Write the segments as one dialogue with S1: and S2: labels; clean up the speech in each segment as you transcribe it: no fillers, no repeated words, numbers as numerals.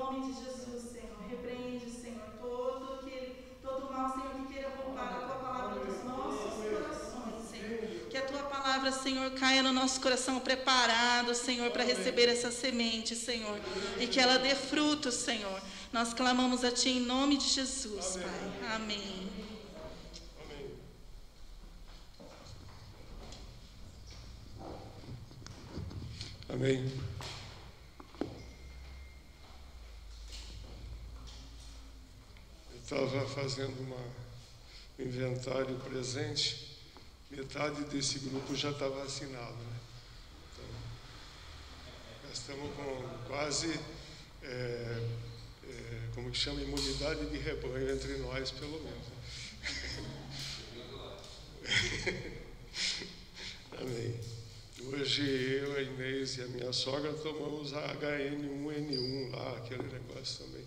S1: nome de Jesus, Senhor. Repreende, Senhor, todo mal, Senhor, que queira roubar a Tua palavra dos nossos corações, Senhor. Que a Tua palavra, Senhor, caia no nosso coração preparado, Senhor, para receber essa semente, Senhor. E que ela dê fruto, Senhor. Nós clamamos a Ti em nome de Jesus, Pai. Amém.
S2: Amém. Eu estava fazendo um inventário presente, metade desse grupo já está vacinado, né? Então, nós estamos com quase, como que chama, imunidade de rebanho entre nós, pelo menos. Amém. Hoje eu, a Inês e a minha sogra tomamos a HN1N1 lá, aquele negócio também.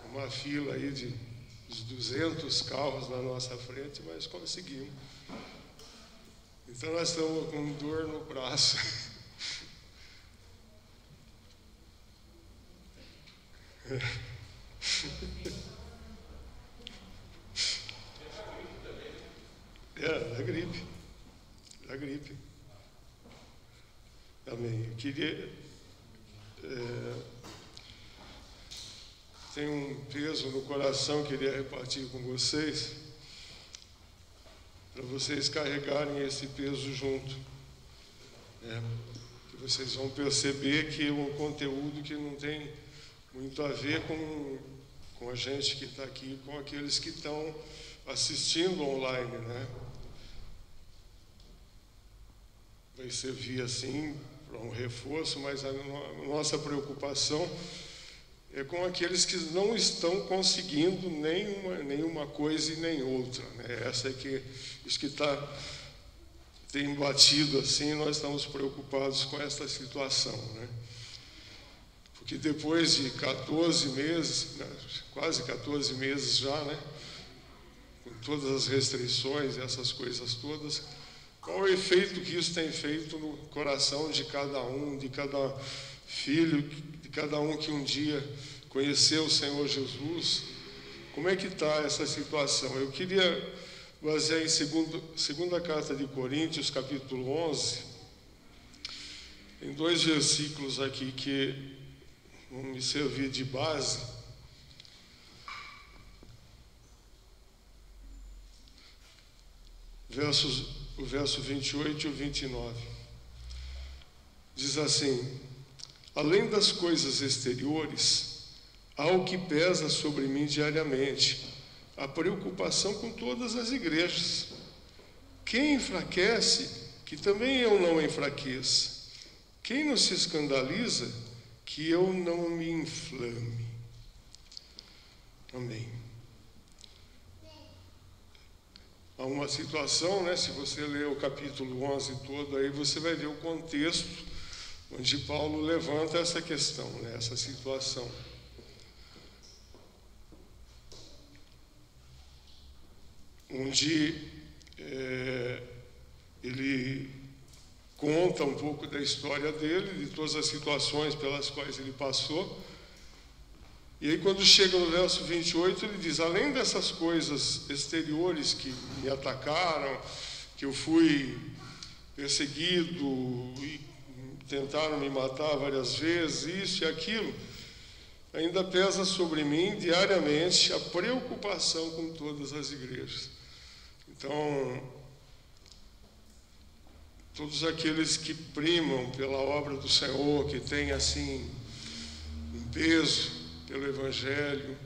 S2: Uma fila aí de uns 200 carros na nossa frente, mas conseguimos. Então nós estamos com dor no braço. Da gripe. Da gripe. Amém. Eu queria... tenho um peso no coração, queria repartir com vocês, para vocês carregarem esse peso junto. Que vocês vão perceber que é um conteúdo que não tem muito a ver com a gente que está aqui, com aqueles que estão assistindo online, né? Vai servir assim para um reforço, mas a nossa preocupação é com aqueles que não estão conseguindo nenhuma coisa e nem outra, né? Essa é que isso que tem batido assim, nós estamos preocupados com essa situação, né? Porque depois de 14 meses, né, quase 14 meses já, né, com todas as restrições e essas coisas todas, qual o efeito que isso tem feito no coração de cada filho, de cada um que um dia conheceu o Senhor Jesus? Como é que está essa situação? Eu queria basear em segunda carta de Coríntios, capítulo 11, em 2 versículos aqui que vão me servir de base. O verso 28 e o 29. Diz assim: além das coisas exteriores, há o que pesa sobre mim diariamente, a preocupação com todas as igrejas. Quem enfraquece, que também eu não enfraqueça. Quem não se escandaliza, que eu não me inflame. Amém. Há uma situação, né? Se você ler o capítulo 11 todo, aí você vai ver o contexto onde Paulo levanta essa questão, né? Essa situação. Onde ele conta um pouco da história dele, de todas as situações pelas quais ele passou. E aí quando chega no verso 28, ele diz: além dessas coisas exteriores que me atacaram, que eu fui perseguido e tentaram me matar várias vezes, isso e aquilo, ainda pesa sobre mim diariamente a preocupação com todas as igrejas. Então, todos aqueles que primam pela obra do Senhor, que têm assim um peso pelo Evangelho,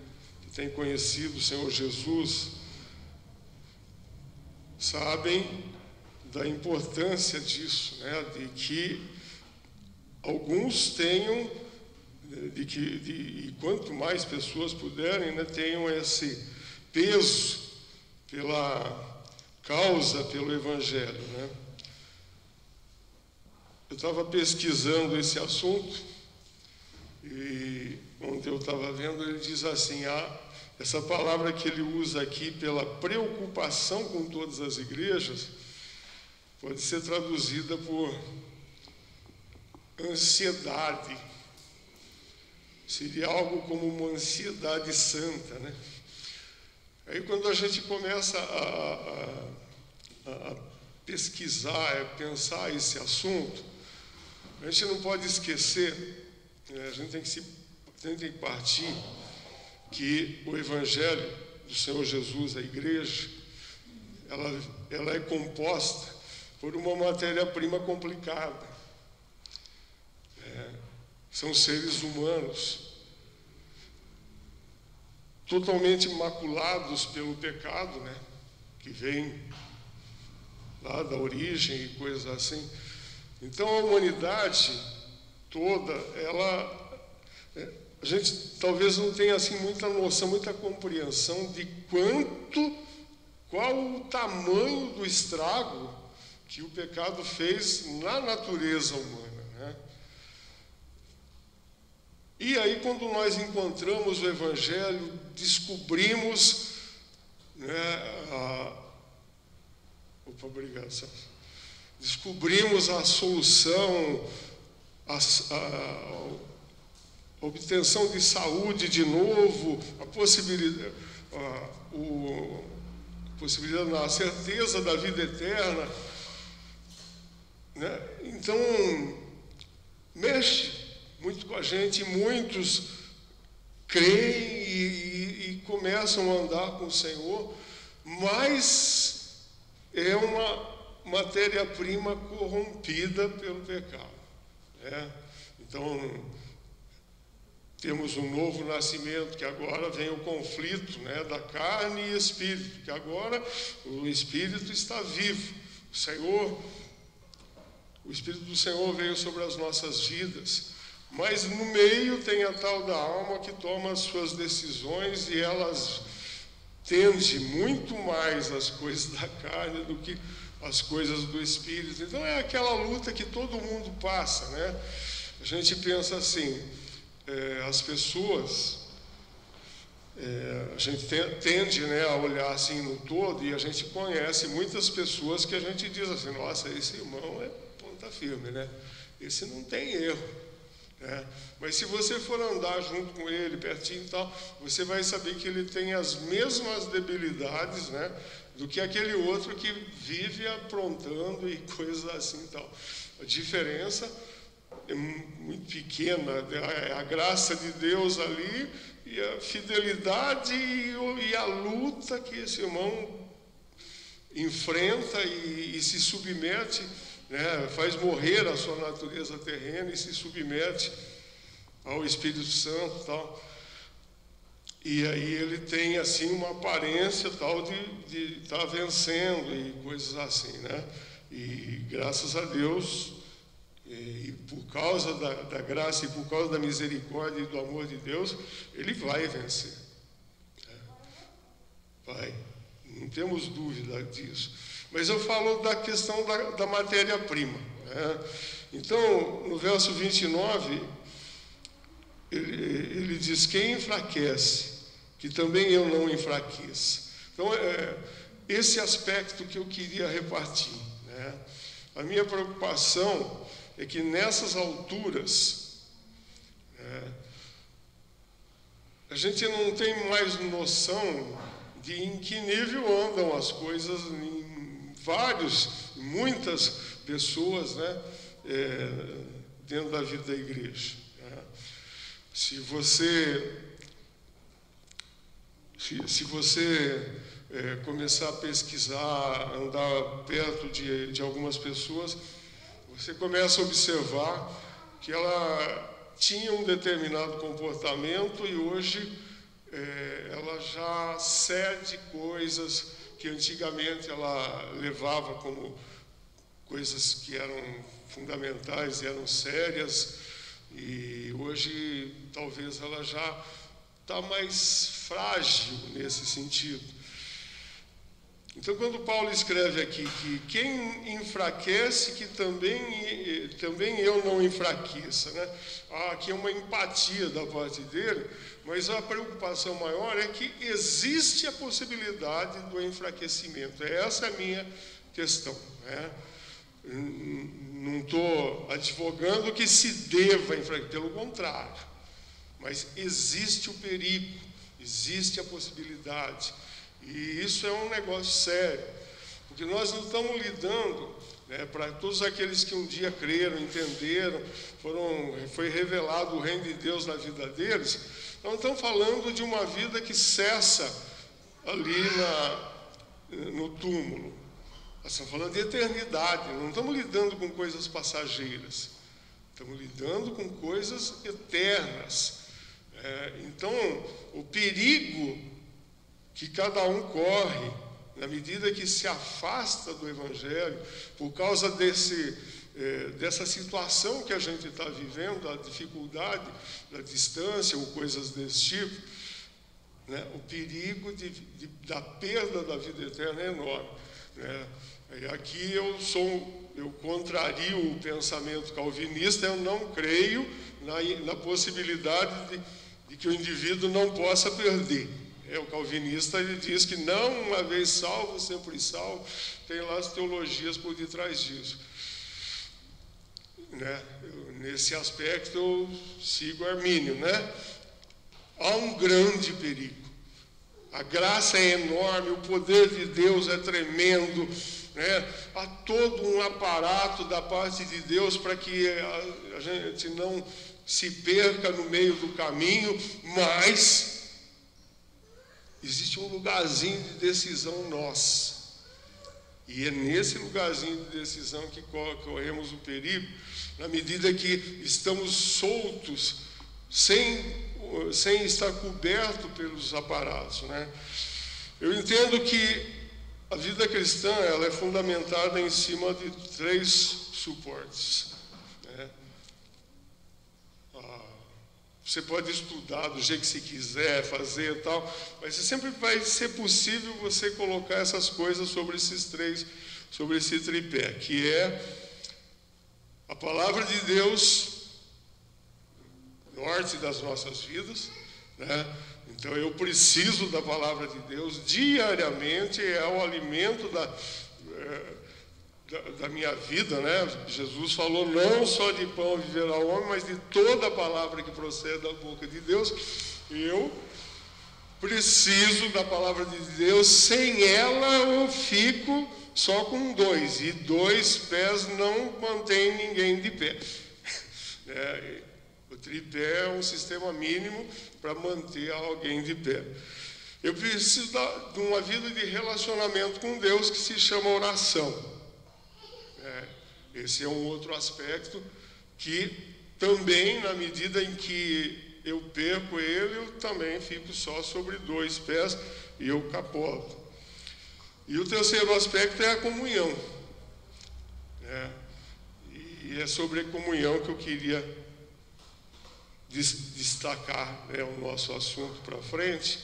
S2: que têm conhecido o Senhor Jesus, sabem da importância disso, né? De que alguns tenham, e quanto mais pessoas puderem, né, tenham esse peso pela causa, pelo Evangelho, né? Eu estava pesquisando esse assunto e onde eu estava vendo, ele diz assim: essa palavra que ele usa aqui, pela preocupação com todas as igrejas, pode ser traduzida por ansiedade. seria algo como uma ansiedade santa, né? Aí quando a gente começa a pesquisar, a pensar esse assunto, a gente não pode esquecer, né, a gente tem que partir que o Evangelho do Senhor Jesus, a igreja, ela é composta por uma matéria-prima complicada. São seres humanos totalmente maculados pelo pecado, né? Que vem lá da origem e coisas assim. Então a humanidade toda, a gente talvez não tenha assim muita noção, muita compreensão de qual o tamanho do estrago que o pecado fez na natureza humana, né? E aí, quando nós encontramos o Evangelho, descobrimos, né, descobrimos a solução, a obtenção de saúde de novo, a possibilidade, a certeza da vida eterna, né? Então, mexe muito com a gente, muitos creem e começam a andar com o Senhor, mas é uma matéria-prima corrompida pelo pecado, né? Então, temos um novo nascimento, que agora vem o conflito, né, da carne e espírito, que agora o espírito está vivo. O Espírito do Senhor veio sobre as nossas vidas, mas no meio tem a tal da alma que toma as suas decisões e elas tendem muito mais às coisas da carne do que às coisas do Espírito. Então é aquela luta que todo mundo passa, né? A gente pensa assim, as pessoas, a gente tende, né, a olhar assim no todo, e a gente conhece muitas pessoas que a gente diz assim, nossa, esse irmão é ponta firme, né? Esse não tem erro. Mas se você for andar junto com ele, pertinho e tal, você vai saber que ele tem as mesmas debilidades, né, do que aquele outro que vive aprontando e coisas assim e tal. A diferença é muito pequena, é a graça de Deus ali e a fidelidade e a luta que esse irmão enfrenta e se submete, né, faz morrer a sua natureza terrena e se submete ao Espírito Santo, tal. E aí ele tem assim uma aparência tal de estar vencendo e coisas assim, né? E graças a Deus, e por causa da graça e por causa da misericórdia e do amor de Deus, ele vai vencer. Vai, não temos dúvida disso. Mas eu falo da questão da matéria-prima, né? Então, no verso 29, ele diz, quem enfraquece, que também eu não enfraqueça. Então, esse aspecto que eu queria repartir, né? A minha preocupação é que nessas alturas, a gente não tem mais noção de em que nível andam as coisas em muitas pessoas, né, dentro da vida da igreja. Se você começar a pesquisar, andar perto de algumas pessoas, você começa a observar que ela tinha um determinado comportamento e hoje ela já cede coisas que antigamente ela levava como coisas que eram fundamentais, eram sérias, e hoje talvez ela já está mais frágil nesse sentido. Então, quando Paulo escreve aqui que quem enfraquece, que também eu não enfraqueça, né? Aqui é uma empatia da parte dele, mas a preocupação maior é que existe a possibilidade do enfraquecimento. Essa é a minha questão, né? Não estou advogando que se deva enfraquecer, pelo contrário, mas existe o perigo, existe a possibilidade. E isso é um negócio sério, porque nós não estamos lidando, né, para todos aqueles que um dia creram, entenderam, foi revelado o reino de Deus na vida deles. Nós não estamos falando de uma vida que cessa ali no túmulo. Nós estamos falando de eternidade, não estamos lidando com coisas passageiras, estamos lidando com coisas eternas. Então, o perigo que cada um corre, na medida que se afasta do Evangelho, por causa dessa situação que a gente está vivendo, a dificuldade da distância ou coisas desse tipo, né? O perigo da perda da vida eterna é enorme, né? E aqui eu contrario o pensamento calvinista, eu não creio na possibilidade de que o indivíduo não possa perder. O calvinista, ele diz que não, uma vez salvo, sempre salvo. Tem lá as teologias por detrás disso, né? Nesse aspecto eu sigo Armínio, né? Há um grande perigo. A graça é enorme, o poder de Deus é tremendo, né? Há todo um aparato da parte de Deus para que a gente não se perca no meio do caminho, mas existe um lugarzinho de decisão nossa. E é nesse lugarzinho de decisão que corremos o perigo, na medida que estamos soltos, sem estar coberto pelos aparatos, né? Eu entendo que a vida cristã, ela é fundamentada em cima de 3 suportes, né? Você pode estudar do jeito que você quiser, fazer e tal, mas sempre vai ser possível você colocar essas coisas sobre esse tripé, que é a palavra de Deus, norte das nossas vidas, né? Então eu preciso da palavra de Deus diariamente, é o alimento da minha vida, né? Jesus falou, não só de pão viverá o homem, mas de toda a palavra que procede da boca de Deus. Eu preciso da palavra de Deus, sem ela eu fico só com 2, e 2 pés não mantém ninguém de pé. O tripé é um sistema mínimo para manter alguém de pé. Eu preciso de uma vida de relacionamento com Deus que se chama oração. Esse é um outro aspecto que também, na medida em que eu perco ele, eu também fico só sobre 2 pés e eu capoto. E o terceiro aspecto é a comunhão, né? E é sobre a comunhão que eu queria destacar, né, o nosso assunto para frente,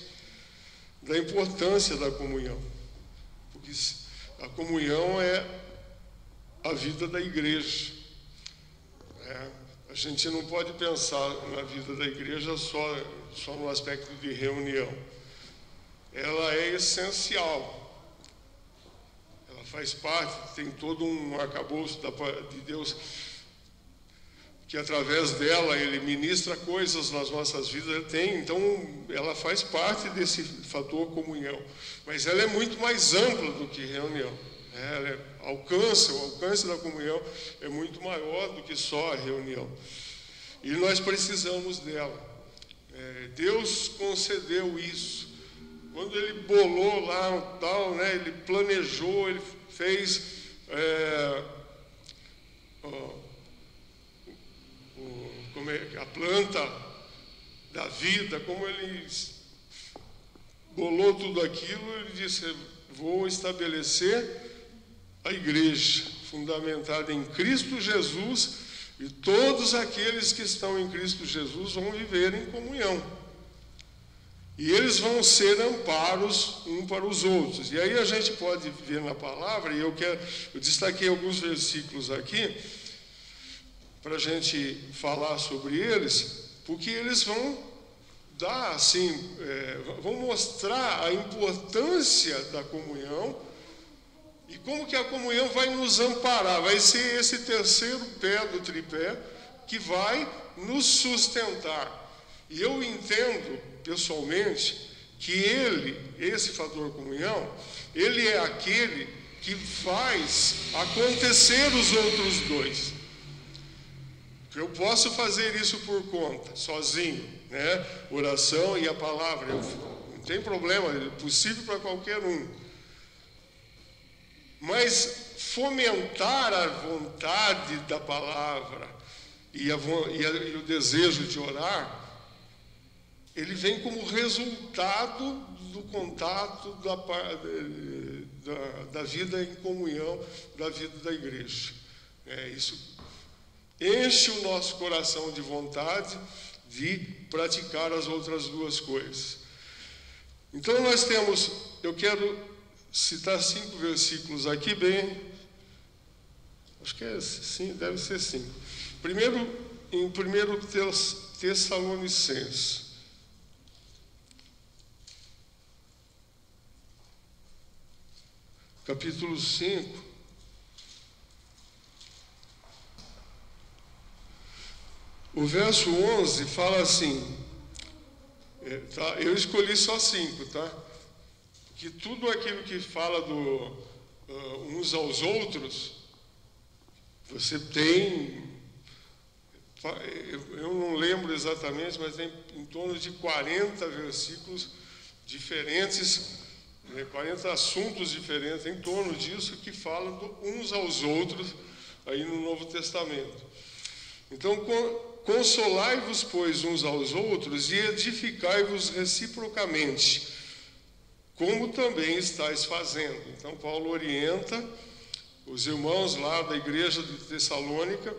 S2: da importância da comunhão, porque a comunhão é a vida da igreja, né? A gente não pode pensar na vida da igreja só no aspecto de reunião. Ela é essencial, ela faz parte, tem todo um arcabouço de Deus, que através dela ele ministra coisas nas nossas vidas, então ela faz parte desse fator comunhão, mas ela é muito mais ampla do que reunião. O alcance da comunhão é muito maior do que só a reunião, e nós precisamos dela. Deus concedeu isso, quando ele bolou lá o tal, né, ele planejou, ele fez como é a planta da vida, como ele bolou tudo aquilo, ele disse, vou estabelecer a igreja fundamentada em Cristo Jesus, e todos aqueles que estão em Cristo Jesus vão viver em comunhão, e eles vão ser amparos um para os outros. E aí a gente pode ver na palavra, e eu destaquei alguns versículos aqui para a gente falar sobre eles, porque eles vão dar assim, vão mostrar a importância da comunhão. E como que a comunhão vai nos amparar? Vai ser esse terceiro pé do tripé que vai nos sustentar. E eu entendo, pessoalmente, que esse fator comunhão, ele é aquele que faz acontecer os outros dois. Eu posso fazer isso por conta, sozinho, né? Oração e a palavra, não tem problema, é possível para qualquer um. Mas fomentar a vontade da palavra e o desejo de orar, ele vem como resultado do contato da vida em comunhão, da vida da igreja. Isso enche o nosso coração de vontade de praticar as outras duas coisas. Então eu quero citar 5 versículos aqui bem, acho que sim, deve ser 5. Primeiro, em 1 Tessalonicenses. Capítulo 5, o verso 11 fala assim, tá? Eu escolhi só 5, tá? Que tudo aquilo que fala uns aos outros, você tem, eu não lembro exatamente, mas tem em torno de 40 versículos diferentes, 40 assuntos diferentes em torno disso que falam uns aos outros aí no Novo Testamento. Então, consolai-vos, pois, uns aos outros e edificai-vos reciprocamente, como também estáis fazendo. Então, Paulo orienta os irmãos lá da igreja de Tessalônica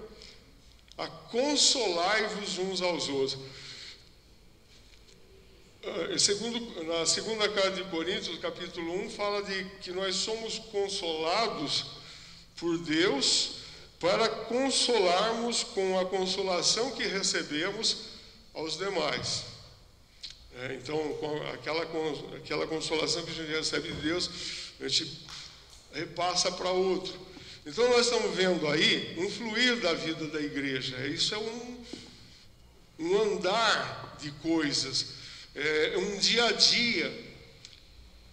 S2: a consolai-vos uns aos outros. Na segunda carta de Coríntios, capítulo 1, fala de que nós somos consolados por Deus para consolarmos com a consolação que recebemos aos demais. Então, com aquela consolação que a gente recebe de Deus, a gente repassa para outro. Então, nós estamos vendo aí um fluir da vida da igreja. Isso é um andar de coisas. Um dia a dia,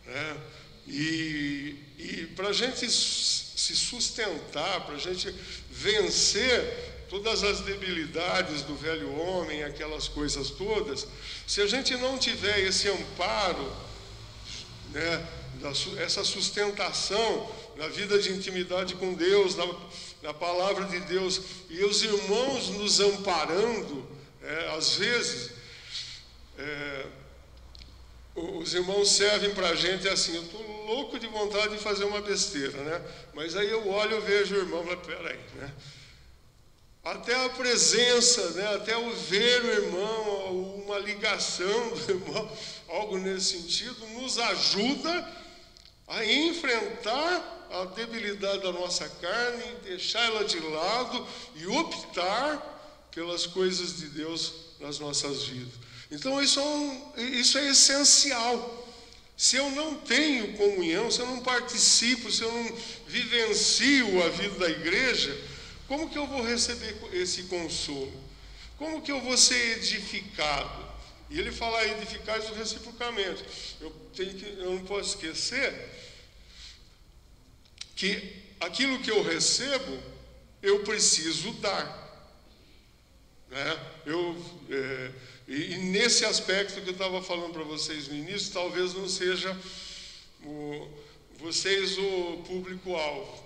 S2: né? E para a gente se sustentar, para a gente vencer todas as debilidades do velho homem, aquelas coisas todas, se a gente não tiver esse amparo, né, essa sustentação na vida de intimidade com Deus, na palavra de Deus, e os irmãos nos amparando, às vezes, os irmãos servem para a gente assim, eu estou louco de vontade de fazer uma besteira, né? Mas aí eu olho e vejo o irmão e falo, peraí, né? Até a presença, né? Até o ver o irmão, uma ligação do irmão, algo nesse sentido, nos ajuda a enfrentar a debilidade da nossa carne, deixar ela de lado e optar pelas coisas de Deus nas nossas vidas. Então, isso é essencial. Se eu não tenho comunhão, se eu não participo, se eu não vivencio a vida da igreja, como que eu vou receber esse consolo? Como que eu vou ser edificado? E ele fala edificar reciprocamente. Eu não posso esquecer que aquilo que eu recebo, eu preciso dar. Né? E nesse aspecto que eu estava falando para vocês no início, talvez não seja vocês o público-alvo,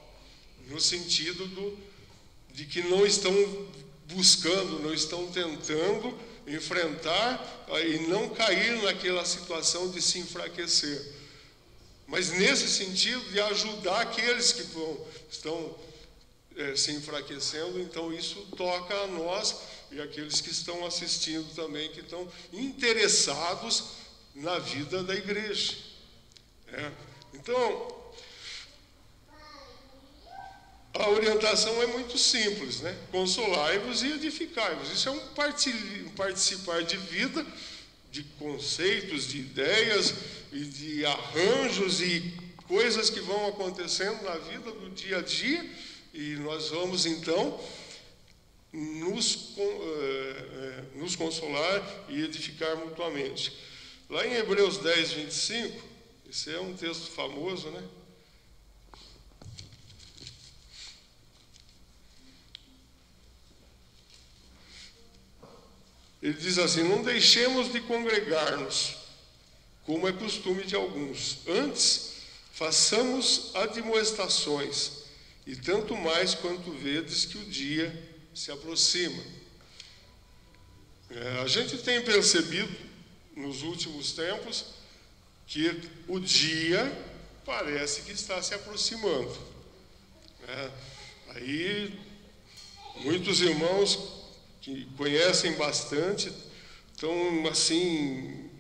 S2: no sentido de que não estão buscando, não estão tentando enfrentar e não cair naquela situação de se enfraquecer. Mas nesse sentido de ajudar aqueles que estão se enfraquecendo, então isso toca a nós e aqueles que estão assistindo também, que estão interessados na vida da igreja. Então, a orientação é muito simples, né? Consolai-vos e edificai-vos. Isso é um participar de vida, de conceitos, de ideias e de arranjos e coisas que vão acontecendo na vida do dia a dia, e nós vamos então nos consolar e edificar mutuamente. Lá em Hebreus 10, 25, esse é um texto famoso, né? Ele diz assim: não deixemos de congregar-nos, como é costume de alguns. Antes, façamos admoestações, e tanto mais quanto vedes que o dia se aproxima. A gente tem percebido, nos últimos tempos, que o dia parece que está se aproximando. Aí, muitos irmãos que conhecem bastante estão, assim,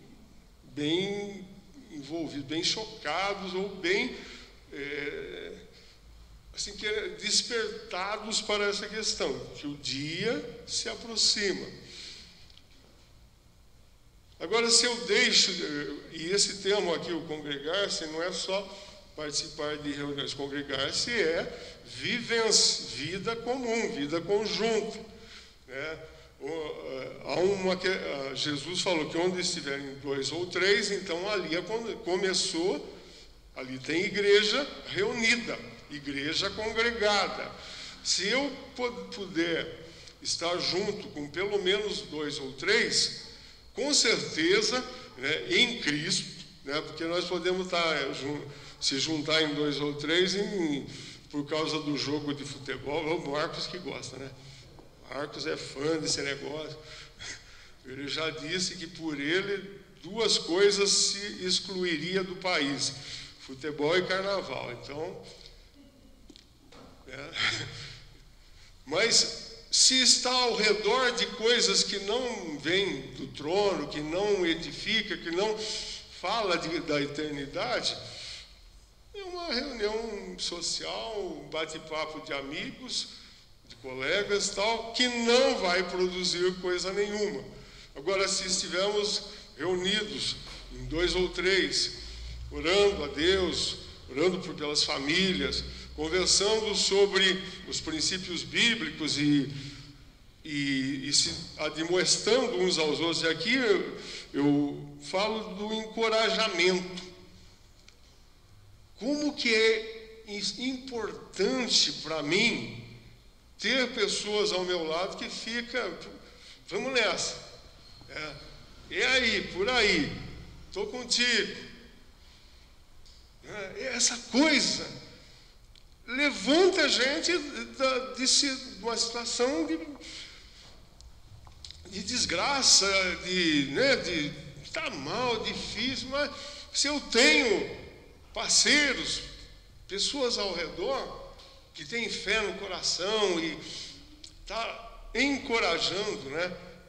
S2: bem envolvidos, bem chocados, ou bem assim, despertados para essa questão, que o dia se aproxima. Agora, se eu deixo, e esse termo aqui, o congregar-se, não é só participar de reuniões, congregar-se é vivência, vida comum, vida conjunta. Jesus falou que onde estiverem 2 ou 3, então ali começou, ali tem igreja reunida, igreja congregada. Se eu puder estar junto com pelo menos 2 ou 3, com certeza, em Cristo, porque nós podemos se juntar em 2 ou 3 por causa do jogo de futebol. O Marcos que gosta, né? Marcos é fã desse negócio. Ele já disse que por ele 2 coisas se excluiria do país: futebol e carnaval. Então, mas se está ao redor de coisas que não vêm do trono, que não edifica, que não fala da eternidade, é uma reunião social, um bate-papo de amigos, de colegas, tal, que não vai produzir coisa nenhuma. Agora, se estivermos reunidos em 2 ou 3, orando a Deus, orando pelas famílias, conversando sobre os princípios bíblicos e se admoestando uns aos outros. E aqui eu falo do encorajamento. Como que é importante para mim ter pessoas ao meu lado que ficam, vamos nessa, é aí, por aí, estou contigo. Essa coisa levanta a gente de uma situação de desgraça, de estar mal, difícil, mas se eu tenho parceiros, pessoas ao redor que têm fé no coração e está encorajando,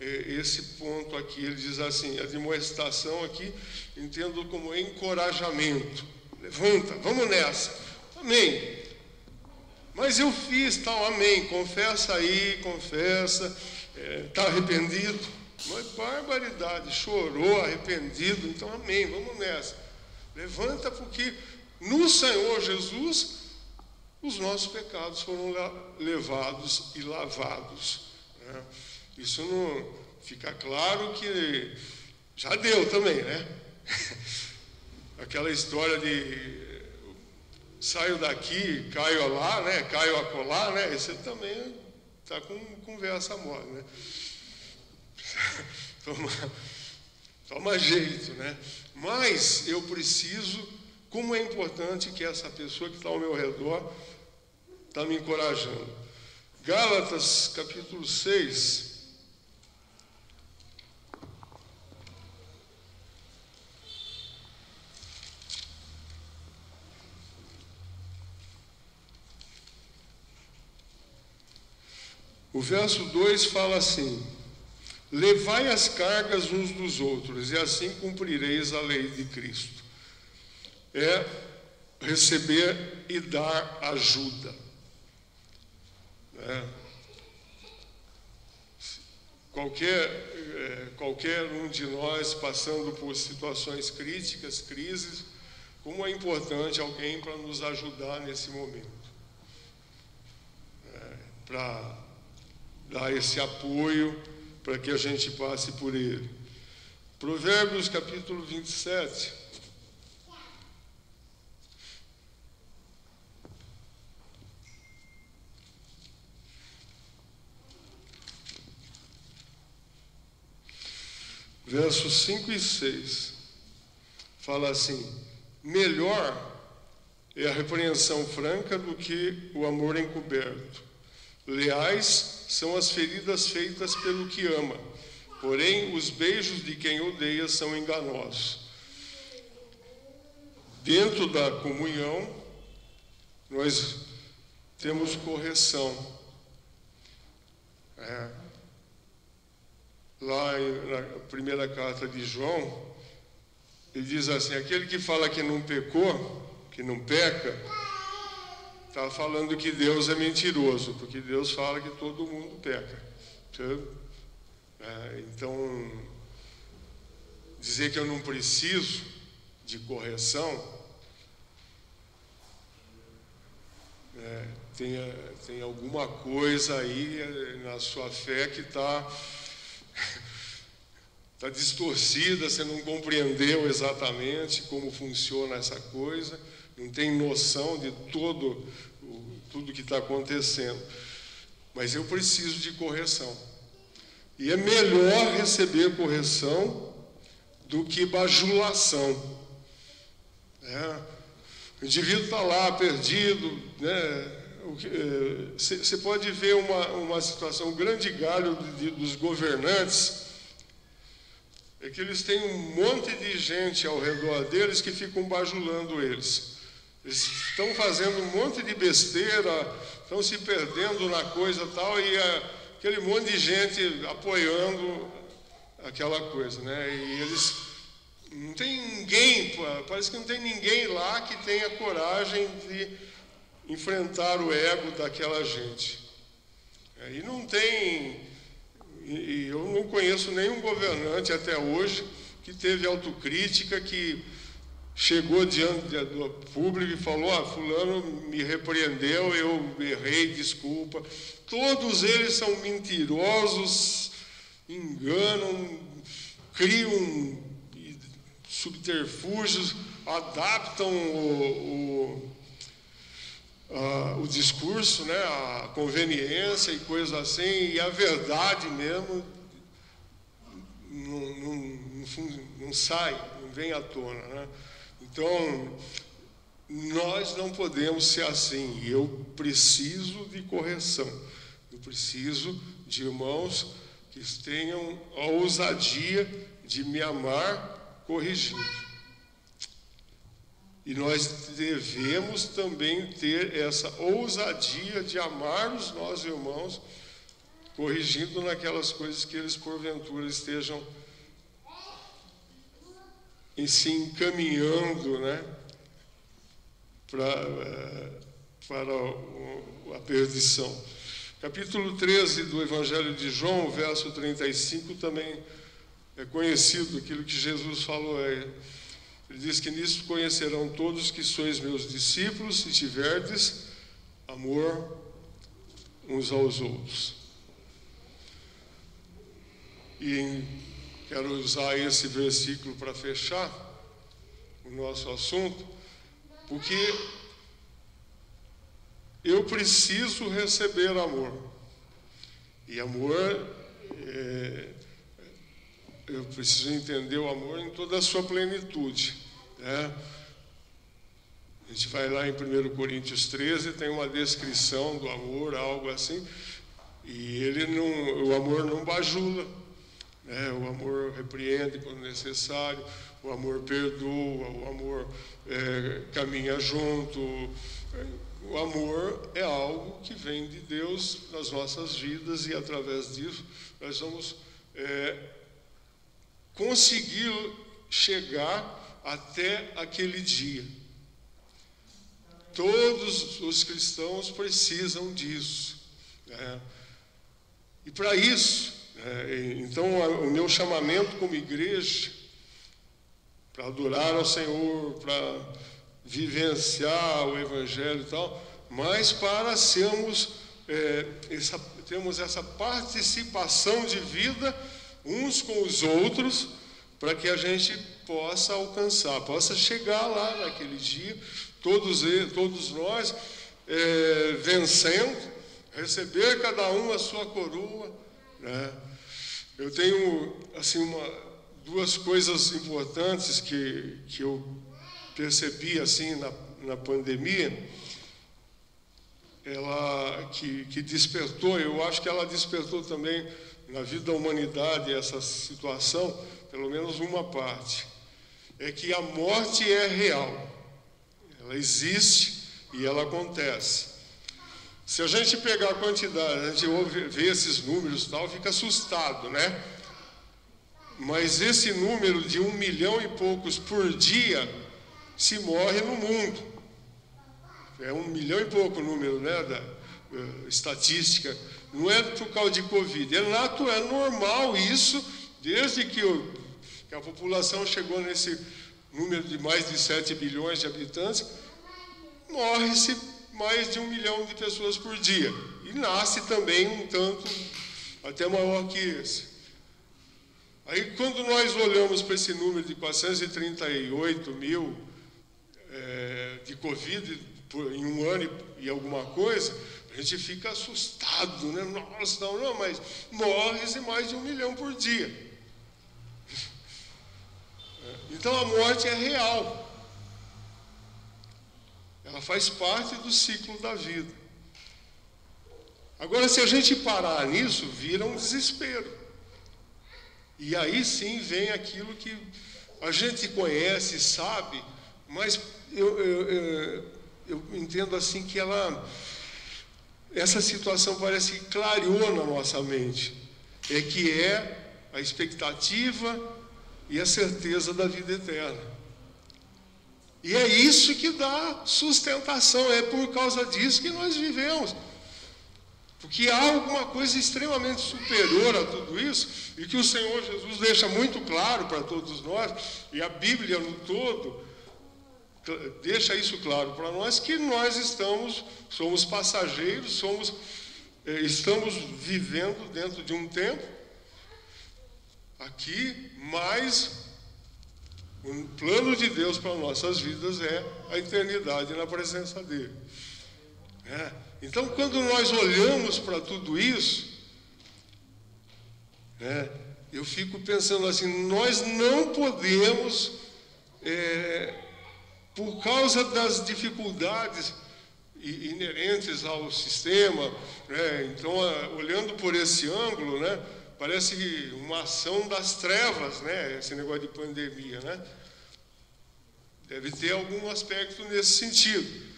S2: esse ponto aqui, ele diz assim, a admoestação aqui, entendo como encorajamento. Levanta, vamos nessa. Amém. Mas eu fiz tal, amém. Confessa aí, confessa. Está arrependido? Mas barbaridade, chorou, arrependido, então amém, vamos nessa. Levanta, porque no Senhor Jesus os nossos pecados foram levados e lavados. Isso não fica claro que já deu também, Aquela história de saio daqui, caio lá, caio acolá, esse também está com conversa mole, Toma jeito, Mas eu preciso, como é importante que essa pessoa que está ao meu redor está me encorajando. Gálatas, capítulo 6. O verso 2 fala assim: levai as cargas uns dos outros, e assim cumprireis a lei de Cristo. É receber e dar ajuda. Qualquer um de nós passando por situações críticas, crises, como é importante alguém para nos ajudar nesse momento. Para dar esse apoio para que a gente passe por ele. Provérbios capítulo 27. Versos 5 e 6, fala assim: melhor é a repreensão franca do que o amor encoberto. Leais são as feridas feitas pelo que ama, porém os beijos de quem odeia são enganosos. Dentro da comunhão, nós temos correção. Lá na primeira carta de João, ele diz assim: aquele que fala que não pecou, que não peca, está falando que Deus é mentiroso, porque Deus fala que todo mundo peca. Então, dizer que eu não preciso de correção, tem alguma coisa aí na sua fé que está distorcida, você não compreendeu exatamente como funciona essa coisa, não tem noção de tudo que está acontecendo. Mas eu preciso de correção. E é melhor receber correção do que bajulação. O indivíduo está lá perdido, Você pode ver uma situação, o grande galho dos governantes é que eles têm um monte de gente ao redor deles que ficam bajulando eles. Eles estão fazendo um monte de besteira, estão se perdendo na coisa tal, e aquele monte de gente apoiando aquela coisa, E eles não tem ninguém, parece que não tem ninguém lá que tenha coragem de enfrentar o ego daquela gente. E não tem, e eu não conheço nenhum governante até hoje que teve autocrítica, que chegou diante do público e falou: fulano me repreendeu, eu errei, desculpa. Todos eles são mentirosos, enganam, criam subterfúgios, adaptam o discurso, a conveniência e coisas assim, e a verdade mesmo não sai, não vem à tona, Então, nós não podemos ser assim. Eu preciso de correção, eu preciso de irmãos que tenham a ousadia de me amar corrigindo. E nós devemos também ter essa ousadia de amar os nossos irmãos, corrigindo naquelas coisas que eles porventura estejam se encaminhando, para a perdição. Capítulo 13 do Evangelho de João, verso 35, também é conhecido aquilo que Jesus falou. Ele diz que nisso conhecerão todos que sois meus discípulos, se tiverdes amor uns aos outros. E quero usar esse versículo para fechar o nosso assunto, porque eu preciso receber amor. E amor, eu preciso entender o amor em toda a sua plenitude. A gente vai lá em 1 Coríntios 13, tem uma descrição do amor, algo assim, e o amor não bajula, o amor repreende quando necessário, o amor perdoa, o amor caminha junto. O amor é algo que vem de Deus nas nossas vidas, e através disso nós vamos conseguir chegar até aquele dia. Todos os cristãos precisam disso. E para isso, então, o meu chamamento como igreja, para adorar ao Senhor, para vivenciar o Evangelho e tal, mas para sermos temos essa participação de vida uns com os outros, para que a gente possa alcançar, possa chegar lá naquele dia, todos nós vencendo, receber cada um a sua coroa, né? Eu tenho assim duas coisas importantes que eu percebi assim na pandemia, que despertou, eu acho que ela despertou também na vida da humanidade essa situação, pelo menos uma parte, é que a morte é real, ela existe e ela acontece. Se a gente pegar a quantidade, a gente vê esses números e tal, fica assustado, né? Mas esse número de 1 milhão e poucos por dia se morre no mundo. É 1 milhão e pouco o número, né, da estatística. Não é por causa de Covid, é normal isso, desde que a população chegou nesse número de mais de 7 bilhões de habitantes, morre-se mais de 1 milhão de pessoas por dia. E nasce também um tanto até maior que esse. Aí, quando nós olhamos para esse número de 438 mil de Covid em um ano e alguma coisa, a gente fica assustado, né? Nossa, não, mas morre-se mais de 1 milhão por dia. Então a morte é real. Ela faz parte do ciclo da vida. Agora, se a gente parar nisso, vira um desespero. E aí sim vem aquilo que a gente conhece, sabe, mas eu entendo assim que essa situação parece que clareou na nossa mente. Que é a expectativa e a certeza da vida eterna. E é isso que dá sustentação, é por causa disso que nós vivemos. Porque há alguma coisa extremamente superior a tudo isso, e que o Senhor Jesus deixa muito claro para todos nós, e a Bíblia no todo deixa isso claro para nós, que nós somos passageiros, estamos vivendo dentro de um tempo, aqui, mas o plano de Deus para nossas vidas é a eternidade na presença dEle. Então, quando nós olhamos para tudo isso, eu fico pensando assim, nós não podemos, por causa das dificuldades inerentes ao sistema, então, olhando por esse ângulo, parece uma ação das trevas, esse negócio de pandemia, Deve ter algum aspecto nesse sentido.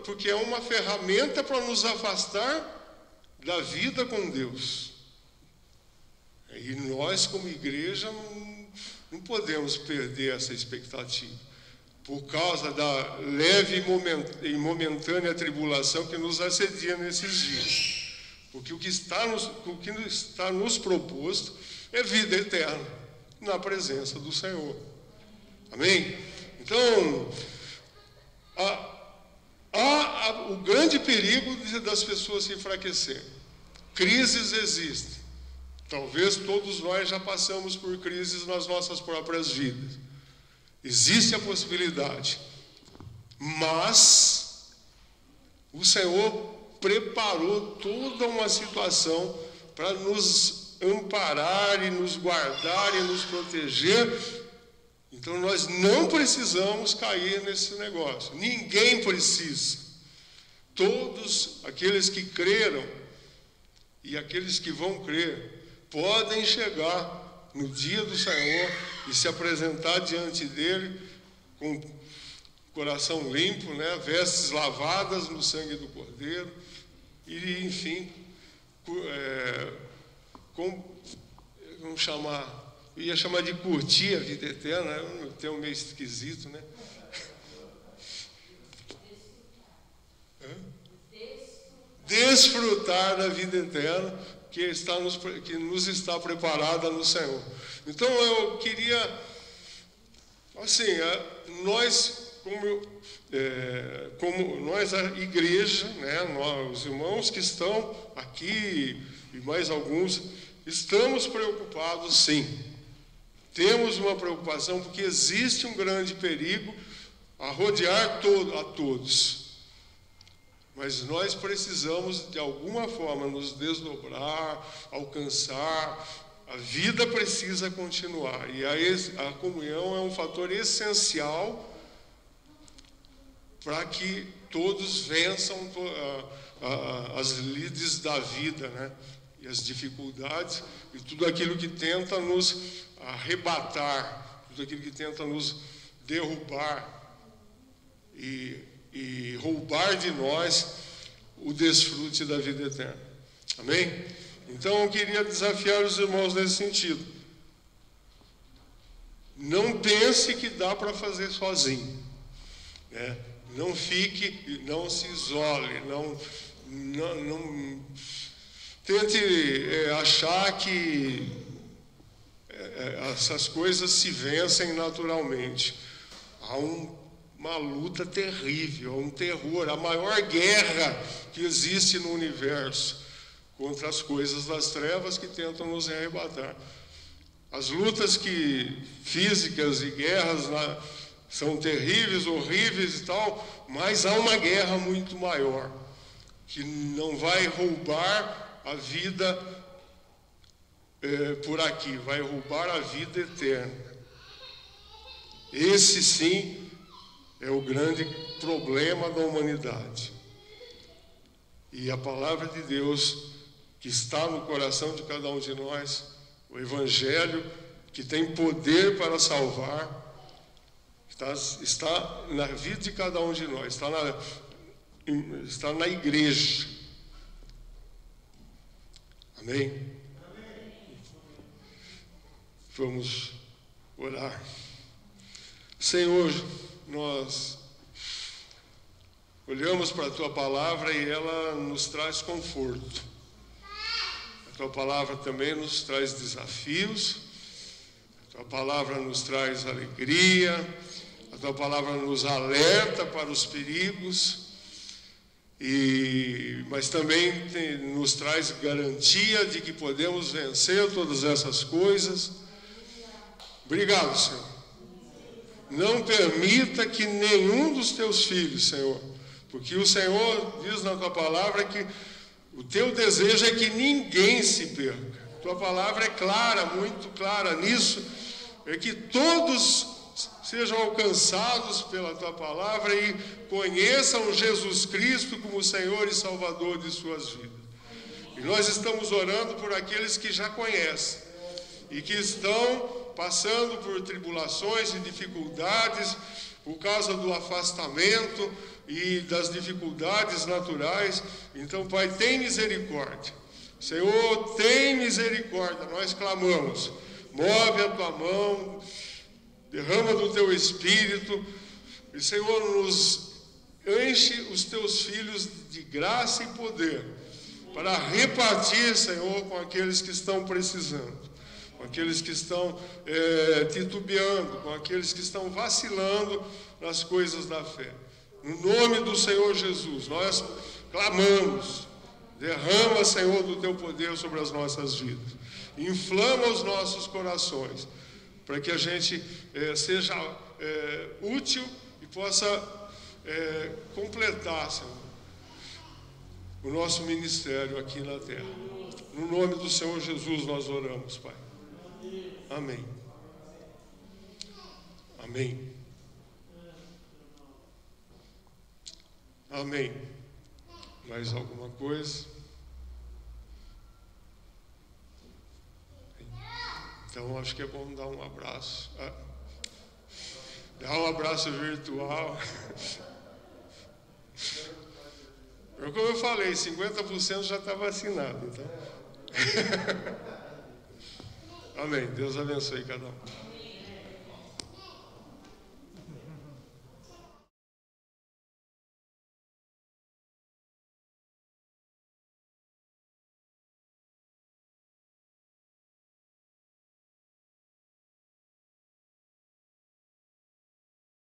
S2: Porque é uma ferramenta para nos afastar da vida com Deus. E nós, como igreja, não podemos perder essa expectativa, por causa da leve e momentânea tribulação que nos assedia nesses dias. Porque o que está nos proposto é vida eterna na presença do Senhor. Amém? Então, há o grande perigo das pessoas se enfraquecerem. Crises existem. Talvez todos nós já passamos por crises nas nossas próprias vidas. Existe a possibilidade. Mas o Senhor preparou toda uma situação para nos amparar e nos guardar e nos proteger. Então nós não precisamos cair nesse negócio. Ninguém precisa. Todos aqueles que creram e aqueles que vão crer podem chegar no dia do Senhor e se apresentar diante dele com coração limpo, vestes lavadas no sangue do Cordeiro e, enfim, vamos chamar, eu ia chamar de curtir a vida eterna, é um termo meio esquisito, Desfrutar da vida eterna que nos está preparada no Senhor. Então eu queria, assim, nós como nós, a igreja, né, nós, os irmãos que estão aqui e mais alguns, estamos preocupados, sim. Temos uma preocupação porque existe um grande perigo a rodear a todos. Mas nós precisamos, de alguma forma, nos desdobrar, alcançar. A vida precisa continuar. E a comunhão é um fator essencial para que todos vençam as lides da vida, né? E as dificuldades e tudo aquilo que tenta nos arrebatar, tudo aquilo que tenta nos derrubar e roubar de nós o desfrute da vida eterna. Amém? Então eu queria desafiar os irmãos nesse sentido. Não pense que dá para fazer sozinho, né? Não fique, não se isole, não tente achar que essas coisas se vencem naturalmente. Há uma luta terrível, um terror, a maior guerra que existe no universo contra as coisas das trevas que tentam nos arrebatar. As lutas físicas e guerras são terríveis, horríveis e tal, mas há uma guerra muito maior, que não vai roubar a vida por aqui, vai roubar a vida eterna. Esse sim é o grande problema da humanidade. E a palavra de Deus, que está no coração de cada um de nós, o Evangelho, que tem poder para salvar, está na vida de cada um de nós, está na igreja. Amém? Vamos orar. Senhor, nós olhamos para a Tua palavra e ela nos traz conforto. A Tua palavra também nos traz desafios. A Tua palavra nos traz alegria. A Tua palavra nos alerta para os perigos. Mas também nos traz garantia de que podemos vencer todas essas coisas. Obrigado, Senhor. Não permita que nenhum dos Teus filhos, Senhor, porque o Senhor diz na Tua palavra que o Teu desejo é que ninguém se perca. Tua palavra é clara, muito clara nisso, é que todos sejam alcançados pela Tua palavra e conheçam Jesus Cristo como Senhor e Salvador de suas vidas. E nós estamos orando por aqueles que já conhecem e que estão passando por tribulações e dificuldades por causa do afastamento e das dificuldades naturais. Então, Pai, tem misericórdia. Senhor, tem misericórdia. Nós clamamos. Move a Tua mão, derrama do Teu Espírito, e, Senhor, nos enche os Teus filhos de graça e poder, para repartir, Senhor, com aqueles que estão precisando, com aqueles que estão titubeando, com aqueles que estão vacilando nas coisas da fé. No nome do Senhor Jesus, nós clamamos, derrama, Senhor, do Teu poder sobre as nossas vidas, inflama os nossos corações, para que a gente seja útil e possa completar, Senhor, o nosso ministério aqui na terra. No nome do Senhor Jesus nós oramos, Pai. Amém. Amém. Amém. Mais alguma coisa? Então, acho que é bom dar um abraço. Dar um abraço virtual. Como eu falei, 50% já está vacinado. Então. Amém. Deus abençoe cada um.